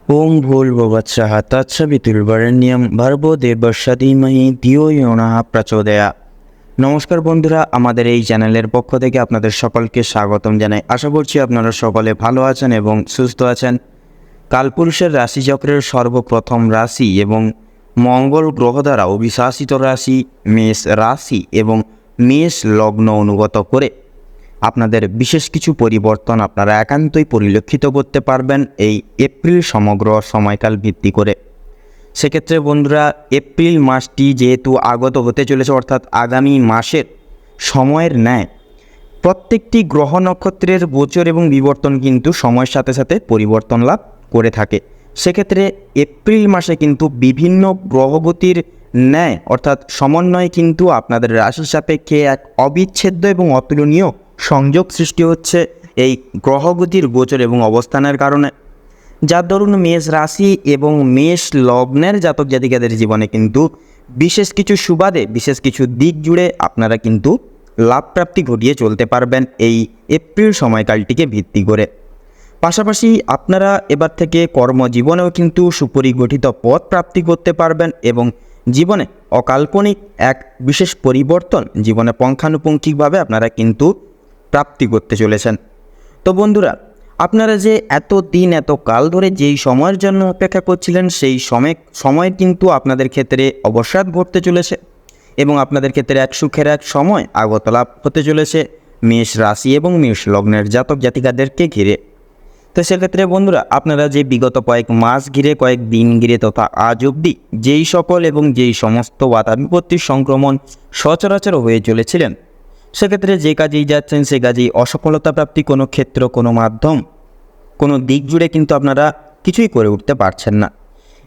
ওম ভূর্ভুবস্সুঃ তৎসবিতুর্বরেণ্যং ভর্গো দেবস্য ধীমহি ধিয়ো ইয়ো নঃ প্রচোদয়াৎ। নমস্কার বন্ধুরা, আমাদের এই চ্যানেলের পক্ষ থেকে আপনাদের সকলকে স্বাগতম জানাই। আশা করছি আপনারা সকলে ভালো আছেন এবং সুস্থ আছেন। কালপুরুষের রাশিচক্রের সর্বপ্রথম রাশি এবং মঙ্গল গ্রহ দ্বারা অভিশাসিত রাশি মেষ রাশি এবং মেষ লগ্ন অনুগত করে আপনাদের বিশেষ কিছু পরিবর্তন আপনারা একান্তই পরিলক্ষিত করতে পারবেন এই এপ্রিল সমগ্র সময়কাল ভিত্তি করে। সেক্ষেত্রে বন্ধুরা, এপ্রিল মাসটি যেহেতু আগত হতে চলেছে, অর্থাৎ আগামী মাসের সময়ের ন্যায় প্রত্যেকটি গ্রহ নক্ষত্রের গোচর এবং বিবর্তন কিন্তু সময়ের সাথে সাথে পরিবর্তন লাভ করে থাকে। সেক্ষেত্রে এপ্রিল মাসে কিন্তু বিভিন্ন গ্রহগতির ন্যায় অর্থাৎ সমন্বয়ে কিন্তু আপনাদের রাশির সাপেক্ষে এক অবিচ্ছেদ্য এবং অতুলনীয় সংযোগ সৃষ্টি হচ্ছে এই গ্রহগতির গোচর এবং অবস্থানের কারণে, যার দরুন মেষ রাশি এবং মেষ লগ্নের জাতক জাতিকাদের জীবনে কিন্তু বিশেষ কিছু সুবাদে বিশেষ কিছু দিক জুড়ে আপনারা কিন্তু লাভ প্রাপ্তি ঘটিয়ে চলতে পারবেন এই এপ্রিল সময়কালটিকে ভিত্তি করে। পাশাপাশি আপনারা এবার থেকে কর্মজীবনেও কিন্তু সুপরিগঠিত পথ প্রাপ্তি করতে পারবেন এবং জীবনে অকাল্পনিক এক বিশেষ পরিবর্তন জীবনে পুঙ্খানুপুঙ্খিকভাবে আপনারা কিন্তু প্রাপ্তি করতে চলেছেন। তো বন্ধুরা, আপনারা যে এত দিন এত কাল ধরে যেই সময়ের জন্য অপেক্ষা করছিলেন সেই সময় কিন্তু আপনাদের ক্ষেত্রে অবসাদ ঘটতে চলেছে এবং আপনাদের ক্ষেত্রে এক সুখের এক সময় আগত লাভ হতে চলেছে মেষ রাশি এবং মেষ লগ্নের জাতক জাতিকাদেরকে ঘিরে। তো সেক্ষেত্রে বন্ধুরা, আপনারা যে বিগত কয়েক মাস ঘিরে কয়েক দিন ঘিরে তথা আজ অবধি যেই সকল এবং যেই সমস্ত বাধা বিপত্তির সংক্রমণ সচরাচর হয়ে চলেছিলেন, সেক্ষেত্রে যে কাজেই যাচ্ছেন সে কাজেই অসফলতা প্রাপ্তি, কোনো ক্ষেত্র কোনো মাধ্যম কোনো দিক জুড়ে কিন্তু আপনারা কিছুই করে উঠতে পারছেন না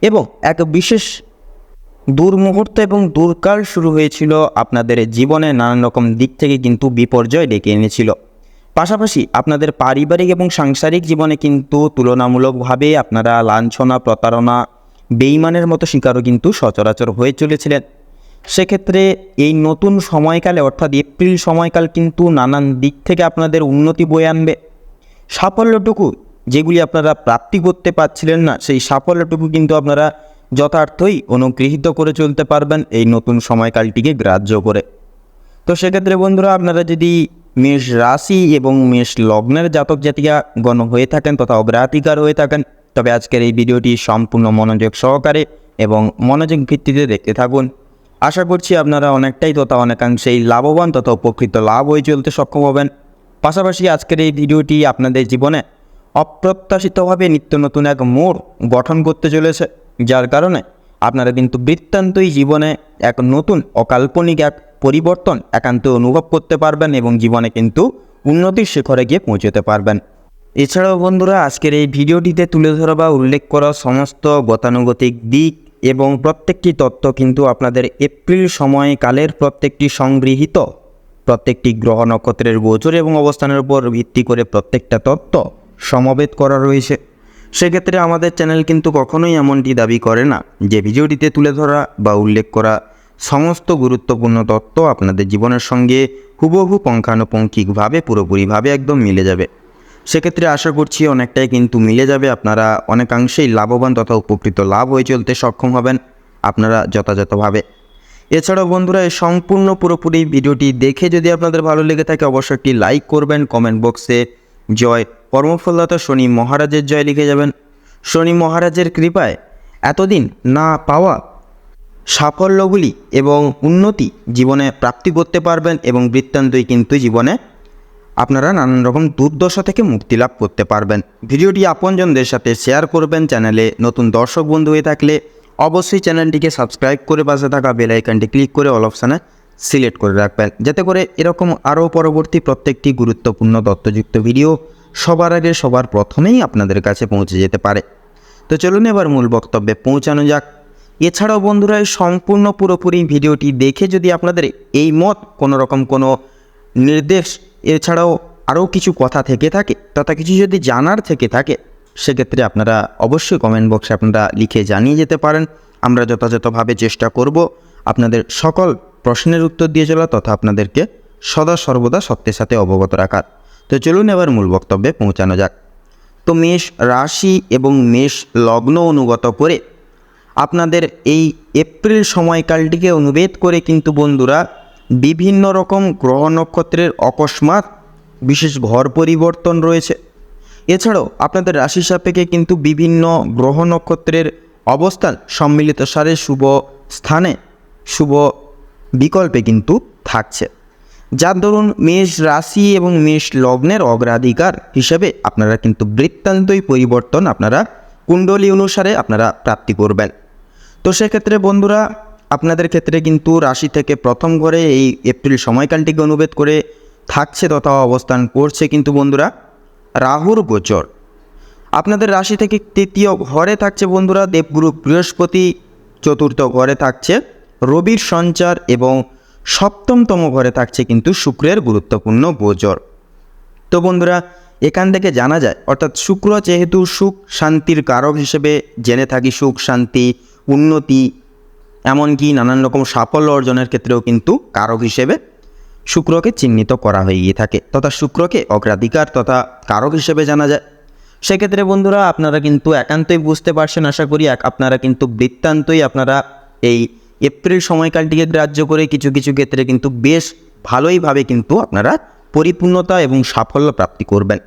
এবং এক বিশেষ দুর্মুহূর্ত এবং দুর্কাল শুরু হয়েছিল আপনাদের জীবনে, নানান রকম দিক থেকে কিন্তু বিপর্যয় ডেকে এনেছিল। পাশাপাশি আপনাদের পারিবারিক এবং সাংসারিক জীবনে কিন্তু তুলনামূলকভাবে আপনারা লাঞ্ছনা, প্রতারণা, বেইমানের মতো শিকারও কিন্তু সচরাচর হয়ে চলেছিলেন। সেক্ষেত্রে এই নতুন সময়কালে অর্থাৎ এপ্রিল সময়কাল কিন্তু নানান দিক থেকে আপনাদের উন্নতি বয়ে আনবে। সাফল্যটুকু যেগুলি আপনারা প্রাপ্তি করতে পারছিলেন না, সেই সাফল্যটুকু কিন্তু আপনারা যথার্থই অনুগৃহীত করে চলতে পারবেন এই নতুন সময়কালটিকে গ্রাহ্য করে। তো সেক্ষেত্রে বন্ধুরা, আপনারা যদি মেষ রাশি এবং মেষ লগ্নের জাতক জাতিকা গণ হয়ে থাকেন তথা অগ্রাধিকার হয়ে থাকেন, তবে আজকের এই ভিডিওটি সম্পূর্ণ মনোযোগ সহকারে এবং মনোযোগ ভিত্তিতে দেখতে থাকুন। আশা করছি আপনারা অনেকটাই তথা অনেকাংশেই লাভবান তথা উপকৃত লাভ হয়ে চলতে সক্ষম হবেন। পাশাপাশি আজকের এই ভিডিওটি আপনাদের জীবনে অপ্রত্যাশিতভাবে নিত্য নতুন এক মোড় গঠন করতে চলেছে, যার কারণে আপনারা কিন্তু বৃত্তান্তই জীবনে এক নতুন অকাল্পনিক এক পরিবর্তন একান্ত অনুভব করতে পারবেন এবং জীবনে কিন্তু উন্নতির শিখরে গিয়ে পৌঁছতে পারবেন। এছাড়াও বন্ধুরা, আজকের এই ভিডিওটিতে তুলে ধরা বা উল্লেখ করা সমস্ত গতানুগতিক দিক এবং প্রত্যেকটি তথ্য কিন্তু আপনাদের এপ্রিল সময়কালের প্রত্যেকটি সংগৃহীত প্রত্যেকটি গ্রহ নক্ষত্রের গোচর এবং অবস্থানের উপর ভিত্তি করে প্রত্যেকটা তথ্য সমবেত করা রয়েছে। সেক্ষেত্রে আমাদের চ্যানেল কিন্তু কখনোই এমনটি দাবি করে না যে ভিডিওটিতে তুলে ধরা বা উল্লেখ করা সমস্ত গুরুত্বপূর্ণ তথ্য আপনাদের জীবনের সঙ্গে হুবহু পুঙ্খানুপুঙ্খিকভাবে পুরোপুরিভাবে একদম মিলে যাবে। সেক্ষেত্রে আশা করছি অনেকটাই কিন্তু মিলে যাবে, আপনারা অনেকাংশেই লাভবান তথা উপকৃত লাভ হয়ে চলতে সক্ষম হবেন আপনারা যথাযথভাবে। এছাড়াও বন্ধুরা, এই সম্পূর্ণ পুরোপুরি ভিডিওটি দেখে যদি আপনাদের ভালো লেগে থাকে অবশ্যই একটি লাইক করবেন, কমেন্ট বক্সে জয় কর্মফলদাতা শনি মহারাজের জয় লিখে যাবেন। শনি মহারাজের কৃপায় এতদিন না পাওয়া সাফল্যগুলি এবং উন্নতি জীবনে প্রাপ্তি করতে পারবেন এবং বৃত্তান্তই কিন্তু জীবনে আপনারা নানান রকম দুর্দশা থেকে মুক্তি লাভ করতে পারবেন। ভিডিওটি আপনজনদের সাথে শেয়ার করবেন। চ্যানেলে নতুন দর্শক বন্ধু হয়ে থাকলে অবশ্যই চ্যানেলটিকে সাবস্ক্রাইব করে পাশে থাকা বেল আইকনটি ক্লিক করে অল অপশানে সিলেক্ট করে রাখবেন, যাতে করে এরকম আরও পরবর্তী প্রত্যেকটি গুরুত্বপূর্ণ তথ্যযুক্ত ভিডিও সবার আগে সবার প্রথমেই আপনাদের কাছে পৌঁছে যেতে পারে। তো চলুন এবার মূল বক্তব্যে পৌঁছানো যাক। এছাড়াও বন্ধুরা, এই সম্পূর্ণ পুরোপুরি ভিডিওটি দেখে যদি আপনাদের এই মত কোনো রকম কোনো নির্দেশ এছাড়াও আরও কিছু কথা থেকে থাকে তথা কিছু যদি জানার থেকে থাকে, সেক্ষেত্রে আপনারা অবশ্যই কমেন্ট বক্সে আপনারা লিখে জানিয়ে যেতে পারেন। আমরা যথাযথভাবে চেষ্টা করব আপনাদের সকল প্রশ্নের উত্তর দিয়ে চলা তথা আপনাদেরকে সদা সর্বদা সত্যের সাথে অবগত রাখার। তো চলুন এবার মূল বক্তব্যে পৌঁছানো যাক। তো মেষ রাশি এবং মেষ লগ্ন অনুগত করে আপনাদের এই এপ্রিল সময়কালটিকে অনুভেদ করে কিন্তু বন্ধুরা বিভিন্ন রকম গ্রহ নক্ষত্রের অকস্মাৎ বিশেষ ঘর পরিবর্তন রয়েছে। এছাড়াও আপনাদের রাশি সাপেক্ষে কিন্তু বিভিন্ন গ্রহ নক্ষত্রের অবস্থান সম্মিলিত সারে শুভ স্থানে শুভ বিকল্পে কিন্তু থাকছে, যার দরুন মেষ রাশি এবং মেষ লগ্নের অগ্রাধিকার হিসেবে আপনারা কিন্তু বৃত্তান্তই পরিবর্তন আপনারা কুণ্ডলী অনুসারে আপনারা প্রাপ্তি করবেন। তো সেক্ষেত্রে বন্ধুরা আপনাদের ক্ষেত্রে কিন্তু রাশি থেকে প্রথম ঘরে এই এপ্রিল সময়কালটিকে অনুভেদ করে থাকছে তথা অবস্থান করছে কিন্তু বন্ধুরা রাহুর গোচর। আপনাদের রাশি থেকে তৃতীয় ঘরে থাকছে বন্ধুরা দেবগুরু বৃহস্পতি, চতুর্থ ঘরে থাকছে রবির সঞ্চার এবং সপ্তমতম ঘরে থাকছে কিন্তু শুক্রের গুরুত্বপূর্ণ গোচর। তো বন্ধুরা এখান থেকে জানা যায়, অর্থাৎ শুক্র যেহেতু সুখ শান্তির কারক হিসেবে জেনে থাকি, সুখ শান্তি উন্নতি এমনকি নানান রকম সাফল্য অর্জনের ক্ষেত্রেও কিন্তু কারক হিসেবে শুক্রকে চিহ্নিত করা হয়ে গিয়ে থাকে, তথা শুক্রকে অগ্রাধিকার তথা কারক হিসেবে জানা যায়। সেক্ষেত্রে বন্ধুরা আপনারা কিন্তু একান্তই বুঝতে পারছেন, আশা করি আপনারা কিন্তু বৃত্তান্তই আপনারা এই এপ্রিল সময়কালটিকে গ্রাহ্য করে কিছু কিছু ক্ষেত্রে কিন্তু বেশ ভালোইভাবে কিন্তু আপনারা পরিপূর্ণতা এবং সাফল্য প্রাপ্তি করবেন।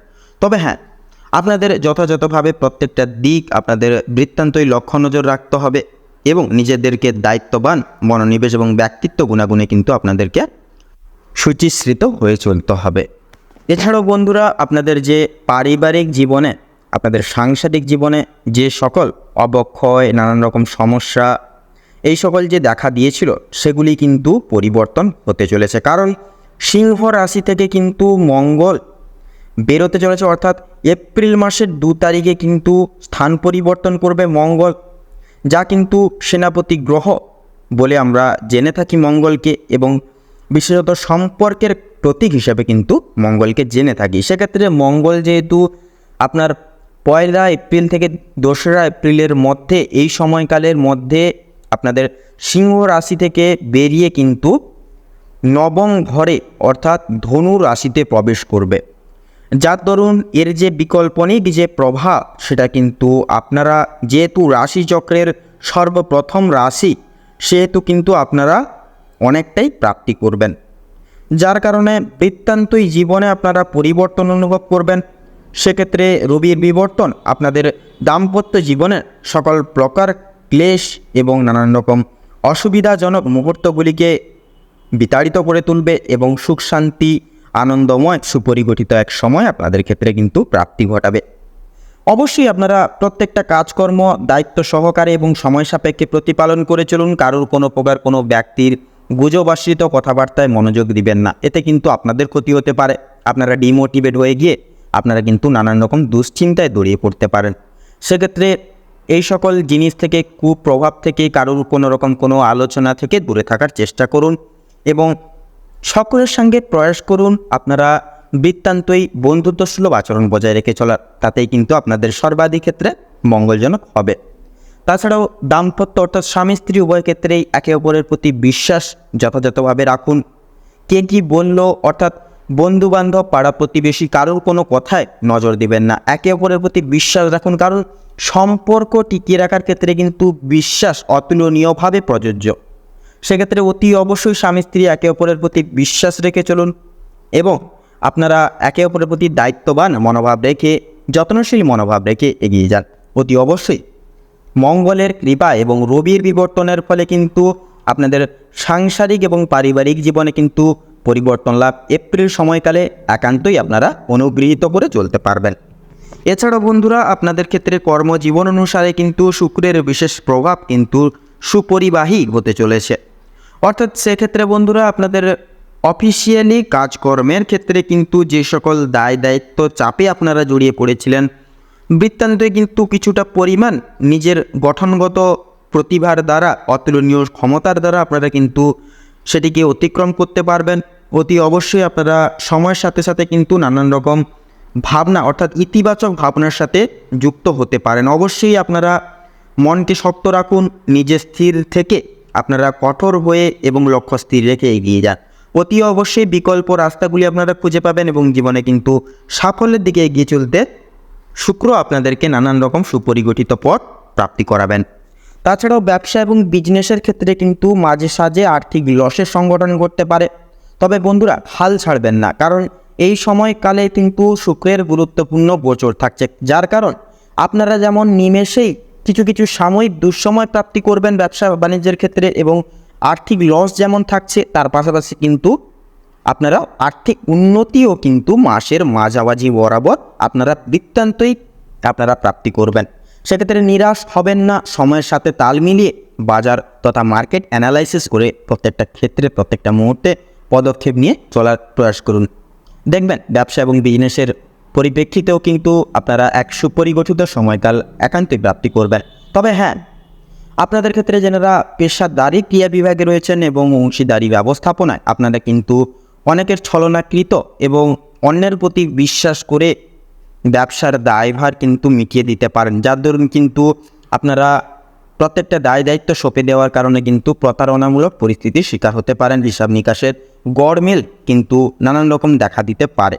তবে হ্যাঁ, আপনাদের যথাযথভাবে প্রত্যেকটা দিক আপনাদের বৃত্তান্তই লক্ষ্য নজর রাখতে হবে এবং নিজেদেরকে দায়িত্ববান মনোনিবেশ এবং ব্যক্তিত্ব গুণাগুণে কিন্তু আপনাদেরকে সুচিশ্রিত হয়ে চলতে হবে। এছাড়াও বন্ধুরা আপনাদের যে পারিবারিক জীবনে, আপনাদের সাংসারিক জীবনে যে সকল অবক্ষয়, নানান রকম সমস্যা এই সকল যে দেখা দিয়েছিল সেগুলি কিন্তু পরিবর্তন হতে চলেছে, কারণ সিংহ রাশি থেকে কিন্তু মঙ্গল বেরোতে চলেছে, অর্থাৎ এপ্রিল মাসের 2 তারিখে কিন্তু স্থান পরিবর্তন করবে মঙ্গল, যা কিন্তু সেনাপতি গ্রহ বলে আমরা জেনে থাকি মঙ্গলকে, এবং বিশেষত সম্পর্কের প্রতীক হিসেবে কিন্তু মঙ্গলকে জেনে থাকি। সেক্ষেত্রে মঙ্গল যেহেতু আপনার 1 এপ্রিল থেকে 2 এপ্রিলের মধ্যে এই সময়কালের মধ্যে আপনাদের সিংহ রাশি থেকে বেরিয়ে কিন্তু নবম ঘরে অর্থাৎ ধনু রাশিতে প্রবেশ করবে, যার দরুন এর যে বিকল্পনিক যে প্রভাব সেটা কিন্তু আপনারা যেহেতু রাশিচক্রের সর্বপ্রথম রাশি সেহেতু কিন্তু আপনারা অনেকটাই প্রাপ্তি করবেন, যার কারণে বৃত্তান্তই জীবনে আপনারা পরিবর্তন অনুভব করবেন। সেক্ষেত্রে রবির বিবর্তন আপনাদের দাম্পত্য জীবনে সকল প্রকার ক্লেশ এবং নানান রকম অসুবিধাজনক মুহূর্তগুলিকে বিতাড়িত করে তুলবে এবং সুখ শান্তি আনন্দময় সুপরিগঠিত এক সময় আপনাদের ক্ষেত্রে কিন্তু প্রাপ্তি ঘটাবে। অবশ্যই আপনারা প্রত্যেকটা কাজকর্ম দায়িত্ব সহকারে এবং সময় সাপেক্ষে প্রতিপালন করে চলুন। কারোর কোনো প্রকার কোনো ব্যক্তির গুজব আশ্রিত কথাবার্তায় মনোযোগ দিবেন না, এতে কিন্তু আপনাদের ক্ষতি হতে পারে। আপনারা ডিমোটিভেট হয়ে গিয়ে আপনারা কিন্তু নানান রকম দুশ্চিন্তায় জড়িয়ে পড়তে পারেন। সেক্ষেত্রে এই সকল জিনিস থেকে, কুপ্রভাব থেকে, কারোর কোনো রকম কোনো আলোচনা থেকে দূরে থাকার চেষ্টা করুন এবং সকলের সঙ্গে প্রয়াস করুন আপনারা বৃত্তান্তই বন্ধুত্বসুলভ আচরণ বজায় রেখে চলার, তাতেই কিন্তু আপনাদের সর্বাধিক ক্ষেত্রে মঙ্গলজনক হবে। তাছাড়াও দাম্পত্য অর্থাৎ স্বামী স্ত্রী উভয় ক্ষেত্রেই একে অপরের প্রতি বিশ্বাস যথাযথভাবে রাখুন। কে কী বলল, অর্থাৎ বন্ধুবান্ধব পাড়া প্রতিবেশী কারোর কোনো কথায় নজর দিবেন না, একে অপরের প্রতি বিশ্বাস রাখুন, কারণ সম্পর্ক টিকিয়ে রাখার ক্ষেত্রে কিন্তু বিশ্বাস অতুলনীয়ভাবে প্রযোজ্য। সেক্ষেত্রে অতি অবশ্যই স্বামী স্ত্রী একে অপরের প্রতি বিশ্বাস রেখে চলুন এবং আপনারা একে অপরের প্রতি দায়িত্ববান মনোভাব রেখে, যত্নশীল মনোভাব রেখে এগিয়ে যান। অতি অবশ্যই মঙ্গলের কৃপা এবং রবির বিবর্তনের ফলে কিন্তু আপনাদের সাংসারিক এবং পারিবারিক জীবনে কিন্তু পরিবর্তন লাভ এপ্রিল সময়কালে একান্তই আপনারা অনুগৃহীত করে চলতে পারবেন। এছাড়াও বন্ধুরা আপনাদের ক্ষেত্রে কর্মজীবন অনুসারে কিন্তু শুক্রের বিশেষ প্রভাব কিন্তু সুপরিবাহী হতে চলেছে, অর্থাৎ সেক্ষেত্রে বন্ধুরা আপনাদের অফিসিয়ালি কাজকর্মের ক্ষেত্রে কিন্তু যে সকল দায় দায়িত্ব চাপে আপনারা জড়িয়ে পড়েছিলেন, বৃত্তান্তে কিন্তু কিছুটা পরিমাণ নিজের গঠনগত প্রতিভার দ্বারা, অতুলনীয় ক্ষমতার দ্বারা আপনারা কিন্তু সেটিকে অতিক্রম করতে পারবেন। অতি অবশ্যই আপনারা সময়ের সাথে সাথে কিন্তু নানান রকম ভাবনা অর্থাৎ ইতিবাচক ভাবনার সাথে যুক্ত হতে পারেন। অবশ্যই আপনারা মনকে শক্ত রাখুন, নিজে স্থির থেকে আপনারা কঠোর হয়ে এবং লক্ষ্য স্থির রেখে এগিয়ে যান। অতি অবশ্যই বিকল্প রাস্তাগুলি আপনারা খুঁজে পাবেন এবং জীবনে কিন্তু সাফল্যের দিকে এগিয়ে চলতে শুক্র আপনাদেরকে নানান রকম সুপরিগঠিত পথ প্রাপ্তি করাবেন। তাছাড়াও ব্যবসা এবং বিজনেসের ক্ষেত্রে কিন্তু মাঝে সাঝে আর্থিক লসের সংগঠন ঘটতে পারে। তবে বন্ধুরা হাল ছাড়বেন না, কারণ এই সময়কালে কিন্তু শুক্রের গুরুত্বপূর্ণ গোচর থাকছে, যার কারণ আপনারা যেমন নিমেষেই কিছু কিছু সাময়িক দুঃসময় প্রাপ্তি করবেন ব্যবসা বাণিজ্যের ক্ষেত্রে, এবং আর্থিক লস যেমন থাকছে, তার পাশাপাশি কিন্তু আপনারা আর্থিক উন্নতিও কিন্তু মাসের মাঝামাঝি বরাবর আপনারা প্রাপ্তি করবেন। সেক্ষেত্রে নিরাশ হবেন না, সময়ের সাথে তাল মিলিয়ে বাজার তথা মার্কেট অ্যানালাইসিস করে প্রত্যেকটা ক্ষেত্রে প্রত্যেকটা মুহূর্তে পদক্ষেপ নিয়ে চলার প্রয়াস করুন। দেখবেন ব্যবসা এবং বিজনেসের পরিপ্রেক্ষিতেও কিন্তু আপনারা এক সুপরিগঠিত সময়কাল একান্তই প্রাপ্তি করবেন। তবে হ্যাঁ, আপনাদের ক্ষেত্রে যারা পেশাদারি ক্রিয়া বিভাগে রয়েছেন এবং অংশীদারি ব্যবস্থাপনায়, আপনারা কিন্তু অনেকের ছলনাকৃত এবং অন্যের প্রতি বিশ্বাস করে ব্যবসার দায়ভার কিন্তু মিটিয়ে দিতে পারেন, যার দরুন কিন্তু আপনারা প্রত্যেকটা দায় দায়িত্ব সঁপে দেওয়ার কারণে কিন্তু প্রতারণামূলক পরিস্থিতির শিকার হতে পারেন। হিসাব নিকাশের গড়মেল কিন্তু নানান রকম দেখা দিতে পারে।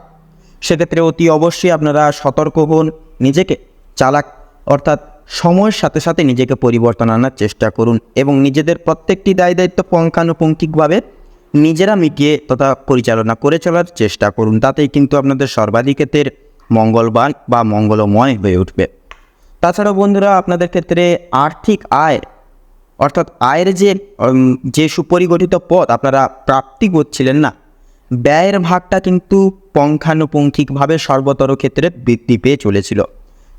সেক্ষেত্রে অতি অবশ্যই আপনারা সতর্ক হন, নিজেকে চালাক অর্থাৎ সময়ের সাথে সাথে নিজেকে পরিবর্তন আনার চেষ্টা করুন এবং নিজেদের প্রত্যেকটি দায় দায়িত্ব পুঙ্খানুপুঙ্খিকভাবে নিজেরা মিটিয়ে তথা পরিচালনা করে চলার চেষ্টা করুন। তাতেই কিন্তু আপনাদের সর্বাধিকের মঙ্গলবান বা মঙ্গলময় হয়ে উঠবে। তাছাড়াও বন্ধুরা আপনাদের ক্ষেত্রে আর্থিক আয় অর্থাৎ আয়ের যে সুপরিগঠিত পথ আপনারা প্রাপ্তি করছিলেন না, ব্যয়ের ভাগটা কিন্তু পুঙ্খানুপুঙ্খিকভাবে সর্বতর ক্ষেত্রে বৃদ্ধি পেয়ে চলেছিল।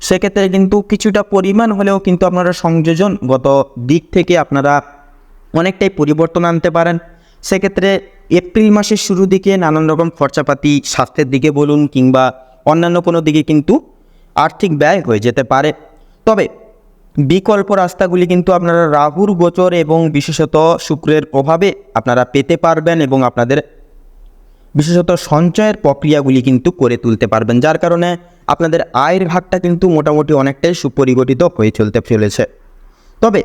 সেক্ষেত্রে কিন্তু কিছুটা পরিমাণ হলেও কিন্তু আপনারা সংযোজনগত দিক থেকে আপনারা অনেকটাই পরিবর্তন আনতে পারেন। সেক্ষেত্রে এপ্রিল মাসের শুরুর দিকে নানান রকম খরচাপাতি, স্বাস্থ্যের দিকে বলুন কিংবা অন্যান্য কোনো দিকে কিন্তু আর্থিক ব্যয় হয়ে যেতে পারে। তবে বিকল্প রাস্তাগুলি কিন্তু আপনারা রাহুর গোচর এবং বিশেষত শুক্রের প্রভাবে আপনারা পেতে পারবেন এবং আপনাদের বিশেষত সঞ্চয়ের প্রক্রিয়াগুলি কিন্তু করে তুলতে পারবেন, যার কারণে আপনাদের আয়ের ভাগটা কিন্তু মোটামুটি অনেকটাই সুপরিগঠিত হয়ে চলেছে। তবে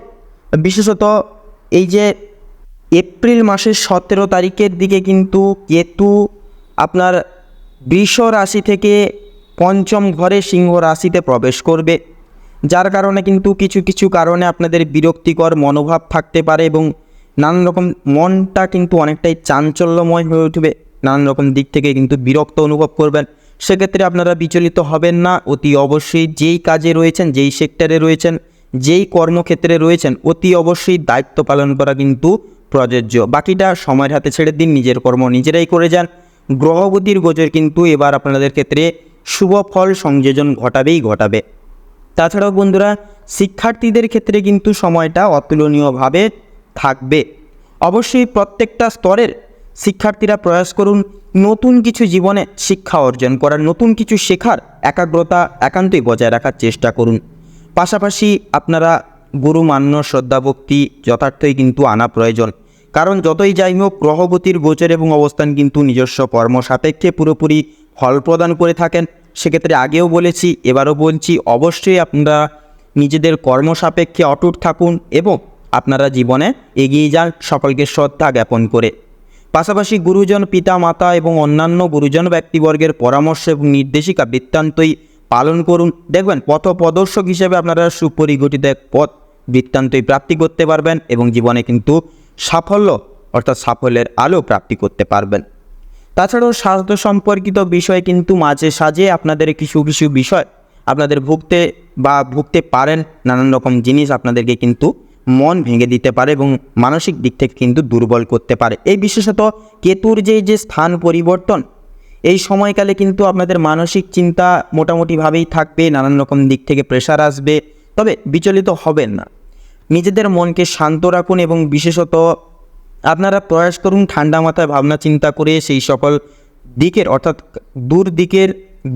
বিশেষত এই যে এপ্রিল মাসের 17 তারিখের দিকে কিন্তু কেতু আপনার বৃষ রাশি থেকে পঞ্চম ঘরে সিংহ রাশিতে প্রবেশ করবে, যার কারণে কিন্তু কিছু কিছু কারণে আপনাদের বিরক্তিকর মনোভাব থাকতে পারে এবং নানান রকম মনটা কিন্তু অনেকটাই চাঞ্চল্যময় হয়ে উঠবে, নানান রকম দিক থেকে কিন্তু বিরক্ত অনুভব করবেন। সেক্ষেত্রে আপনারা বিচলিত হবেন না, অতি অবশ্যই যেই কাজে রয়েছেন, যেই সেক্টরে রয়েছেন, যেই কর্মক্ষেত্রে রয়েছেন, অতি অবশ্যই দায়িত্ব পালন করা কিন্তু প্রযোজ্য। বাকিটা সময়ের হাতে ছেড়ে দিন, নিজের কর্ম নিজেরাই করে যান। গ্রহগতির গোচর কিন্তু এবার আপনাদের ক্ষেত্রে শুভ ফল সংযোজন ঘটাবে। তাছাড়াও বন্ধুরা শিক্ষার্থীদের ক্ষেত্রে কিন্তু সময়টা অতুলনীয়ভাবে থাকবে। অবশ্যই প্রত্যেকটা স্তরের শিক্ষার্থীরা প্রয়াস করুন নতুন কিছু জীবনে শিক্ষা অর্জন করার, নতুন কিছু শেখার একাগ্রতা একান্তই বজায় রাখার চেষ্টা করুন। পাশাপাশি আপনারা গুরু মান্য শ্রদ্ধাভক্তি যথার্থই কিন্তু আনা প্রয়োজন, কারণ যতই যাই হোক গ্রহগতির গোচর এবং অবস্থান কিন্তু নিজস্ব কর্ম সাপেক্ষে পুরোপুরি ফল প্রদান করে থাকেন। সেক্ষেত্রে আগেও বলেছি, এবারও বলছি, অবশ্যই আপনারা নিজেদের কর্ম সাপেক্ষে অটুট থাকুন এবং আপনারা জীবনে এগিয়ে যান সকলকে শ্রদ্ধা জ্ঞাপন করে। পাশাপাশি গুরুজন, পিতা মাতা এবং অন্যান্য গুরুজন ব্যক্তিবর্গের পরামর্শ এবং নির্দেশিকা বৃত্তান্তই পালন করুন। দেখবেন পথপ্রদর্শক হিসেবে আপনারা সুপরিগঠিত এক পথ বৃত্তান্তই প্রাপ্তি করতে পারবেন এবং জীবনে কিন্তু সাফল্য অর্থাৎ সাফল্যের আলো প্রাপ্তি করতে পারবেন। তাছাড়াও স্বাস্থ্য সম্পর্কিত বিষয় কিন্তু মাঝে সাঝে আপনাদের কিছু কিছু বিষয় আপনাদের ভুগতে পারেন, নানান রকম জিনিস আপনাদেরকে কিন্তু মন ভেঙে দিতে পারে এবং মানসিক দিক থেকে কিন্তু দুর্বল করতে পারে। এই বিশেষত কেতুর যে স্থান পরিবর্তন, এই সময়কালে কিন্তু আপনাদের মানসিক চিন্তা মোটামুটিভাবেই থাকবে, নানান রকম দিক থেকে প্রেশার আসবে। তবে বিচলিত হবেন না, নিজেদের মনকে শান্ত রাখুন এবং বিশেষত আপনারা প্রয়াস করুন ঠান্ডা মাথায় ভাবনা চিন্তা করে সেই সকল দিকের অর্থাৎ দূর দিকের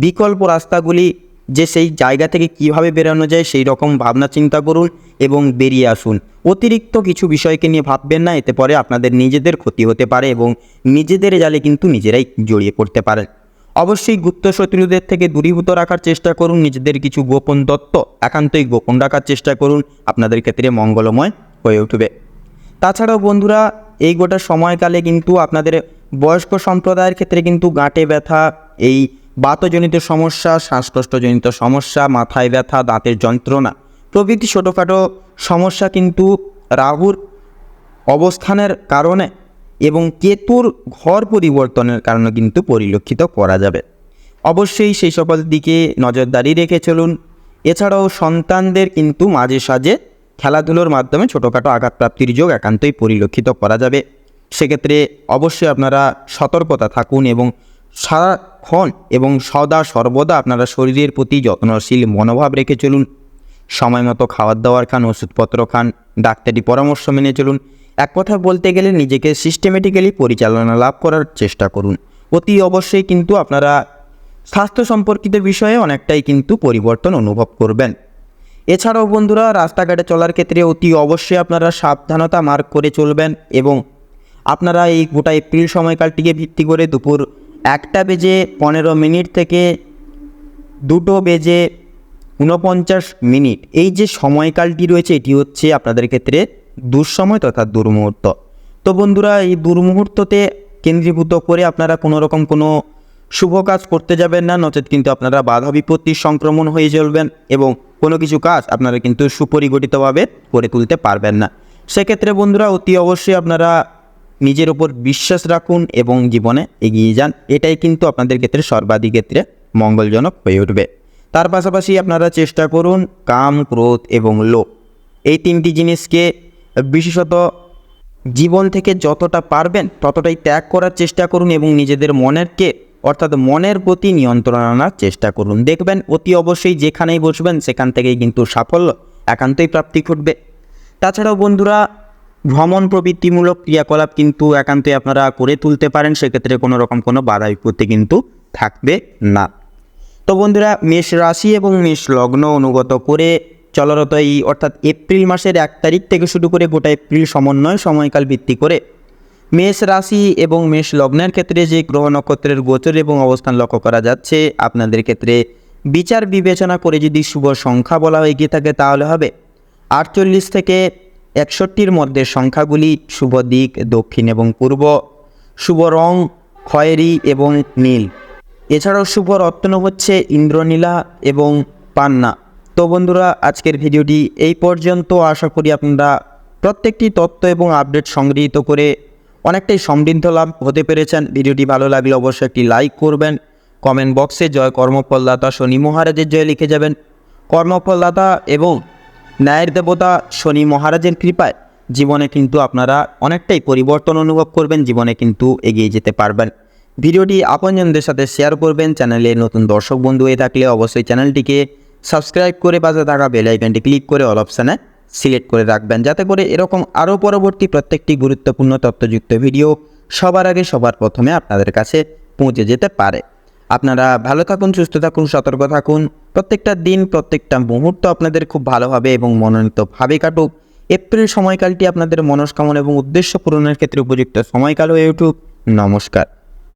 বিকল্প রাস্তাগুলি যে সেই জায়গা থেকে কিভাবে বেরানো যায় সেই রকম ভাবনা চিন্তা করুন এবং বেরিয়ে আসুন। অতিরিক্ত কিছু বিষয়কে নিয়ে ভাববেন না, এতে পরে আপনাদের নিজেদের ক্ষতি হতে পারে এবং নিজেদের জালে কিন্তু নিজেরাই জড়িয়ে পড়তে পারেন। অবশ্যই গুপ্ত শত্রুদের থেকে দূরীভূত রাখার চেষ্টা করুন, নিজেদের কিছু গোপন তত্ত্ব একান্তই গোপন রাখার চেষ্টা করুন, আপনাদের ক্ষেত্রে মঙ্গলময় হয়ে উঠবে। তাছাড়াও বন্ধুরা এই গোটা সময়কালে কিন্তু আপনাদের বয়স্ক সম্প্রদায়ের ক্ষেত্রে কিন্তু গাঁটে ব্যথা, এই বাতজনিত সমস্যা, শ্বাসকষ্টজনিত সমস্যা, মাথায় ব্যথা, দাঁতের যন্ত্রণা প্রভৃতি ছোটোখাটো সমস্যা কিন্তু রাহুর অবস্থানের কারণে এবং কেতুর ঘর পরিবর্তনের কারণে কিন্তু পরিলক্ষিত করা যাবে। অবশ্যই সেই সকল দিকে নজরদারি রেখে চলুন। এছাড়াও সন্তানদের কিন্তু মাঝে সাঝে খেলাধুলোর মাধ্যমে ছোটোখাটো আঘাতপ্রাপ্তির যোগ একান্তই পরিলক্ষিত করা যাবে। সেক্ষেত্রে অবশ্যই আপনারা সতর্কতা থাকুন এবং সারাক্ষণ এবং সদা সর্বদা আপনারা শরীরের প্রতি যত্নশীল মনোভাব রেখে চলুন। সময় মতো খাবার দাবার খান, ওষুধপত্র খান, ডাক্তারি পরামর্শ মেনে চলুন। এক কথা বলতে গেলে নিজেকে সিস্টেমেটিক্যালি পরিচালনা লাভ করার চেষ্টা করুন। অতি অবশ্যই কিন্তু আপনারা স্বাস্থ্য সম্পর্কিত বিষয়ে অনেকটাই কিন্তু পরিবর্তন অনুভব করবেন। এছাড়াও বন্ধুরা, রাস্তাঘাটে চলার ক্ষেত্রে অতি অবশ্যই আপনারা সাবধানতা মার্ক করে চলবেন এবং আপনারা এই গোটা এপ্রিল সময়কালটিকে ভিত্তি করে দুপুর 1:15 থেকে 2:49 এই যে সময়কালটি রয়েছে, এটি হচ্ছে আপনাদের ক্ষেত্রে দুঃসময় তথা দুর্মুহূর্ত। তো বন্ধুরা, এই দুর্মুহূর্ততে কেন্দ্রীভূত করে আপনারা কোনো শুভ কাজ করতে যাবেন না, নচেত কিন্তু আপনারা বাধা বিপত্তির সংক্রমণ হয়ে চলবেন এবং কোনো কিছু কাজ আপনারা কিন্তু সুপরিগঠিতভাবে করে তুলতে পারবেন না। সেক্ষেত্রে বন্ধুরা, অতি অবশ্যই আপনারা নিজের ওপর বিশ্বাস রাখুন এবং জীবনে এগিয়ে যান। এটাই কিন্তু আপনাদের ক্ষেত্রে সর্বাধিক ক্ষেত্রে মঙ্গলজনক হয়ে উঠবে। তার পাশাপাশি আপনারা চেষ্টা করুন কাম, ক্রোধ এবং লোভ এই তিনটি জিনিসকে বিশেষত জীবন থেকে যতটা পারবেন ততটাই ত্যাগ করার চেষ্টা করুন এবং নিজেদের মনের প্রতি নিয়ন্ত্রণ আনার চেষ্টা করুন। দেখবেন অতি অবশ্যই যেখানেই বসবেন সেখান থেকেই কিন্তু সাফল্য একান্তই প্রাপ্তি ঘটবে। তাছাড়াও বন্ধুরা, ভ্রমণ প্রবৃত্তিমূলক ক্রিয়াকলাপ কিন্তু একান্তই আপনারা করে তুলতে পারেন। সেক্ষেত্রে কোনো বাধা বিপত্তি কিন্তু থাকবে না। তো বন্ধুরা, মেষ রাশি এবং মেষ লগ্ন অনুগত করে চলরত এই অর্থাৎ এপ্রিল মাসের 1 তারিখ থেকে শুরু করে গোটা এপ্রিল সমন্বয় সময়কাল ভিত্তি করে মেষ রাশি এবং মেষ লগ্নের ক্ষেত্রে যে গ্রহ নক্ষত্রের গোচর এবং অবস্থান লক্ষ্য করা যাচ্ছে, আপনাদের ক্ষেত্রে বিচার বিবেচনা করে যদি শুভ সংখ্যা বলা হয়ে গিয়ে থাকে তাহলে হবে 48 থেকে 61-র মধ্যে সংখ্যাগুলি। শুভ দিক দক্ষিণ এবং পূর্ব, শুভ রং খয়েরি এবং নীল। এছাড়াও শুভ রত্ন হচ্ছে ইন্দ্রনীলা এবং পান্না। তো বন্ধুরা, আজকের ভিডিওটি এই পর্যন্ত। আশা করি আপনারা প্রত্যেকটি তথ্য এবং আপডেট সংগৃহীত করে অনেকটাই সমৃদ্ধ লাভ হতে পেরেছেন। ভিডিওটি ভালো লাগলে অবশ্যই একটি লাইক করবেন। কমেন্ট বক্সে জয় কর্মফলদাতা শনি মহারাজের জয় লিখে যাবেন। কর্মফলদাতা এবং ন্যায়ের দেবতা শনি মহারাজের কৃপায় জীবনে কিন্তু আপনারা অনেকটাই পরিবর্তন অনুভব করবেন, জীবনে কিন্তু এগিয়ে যেতে পারবেন। ভিডিওটি আপনজনদের সাথে শেয়ার করবেন। চ্যানেলে নতুন দর্শক বন্ধু হয়ে থাকলে অবশ্যই চ্যানেলটিকে সাবস্ক্রাইব করে পাশে থাকা বেল আইকনটি ক্লিক করে অল অপশানে সিলেক্ট করে রাখবেন, যাতে করে এরকম আরও পরবর্তী প্রত্যেকটি গুরুত্বপূর্ণ তথ্যযুক্ত ভিডিও সবার আগে সবার প্রথমে আপনাদের কাছে পৌঁছে যেতে পারে। আপনারা ভালো থাকুন, সুস্থ থাকুন, সতর্ক থাকুন। প্রত্যেকটা দিন প্রত্যেকটা মুহূর্ত আপনাদের খুব ভালোভাবে এবং মনোনীতভাবে কাটুক। এপ্রিল সময়কালটি আপনাদের মনস্কামনা এবং উদ্দেশ্য পূরণের ক্ষেত্রে উপযুক্ত সময়কাল হয়ে উঠুক। নমস্কার।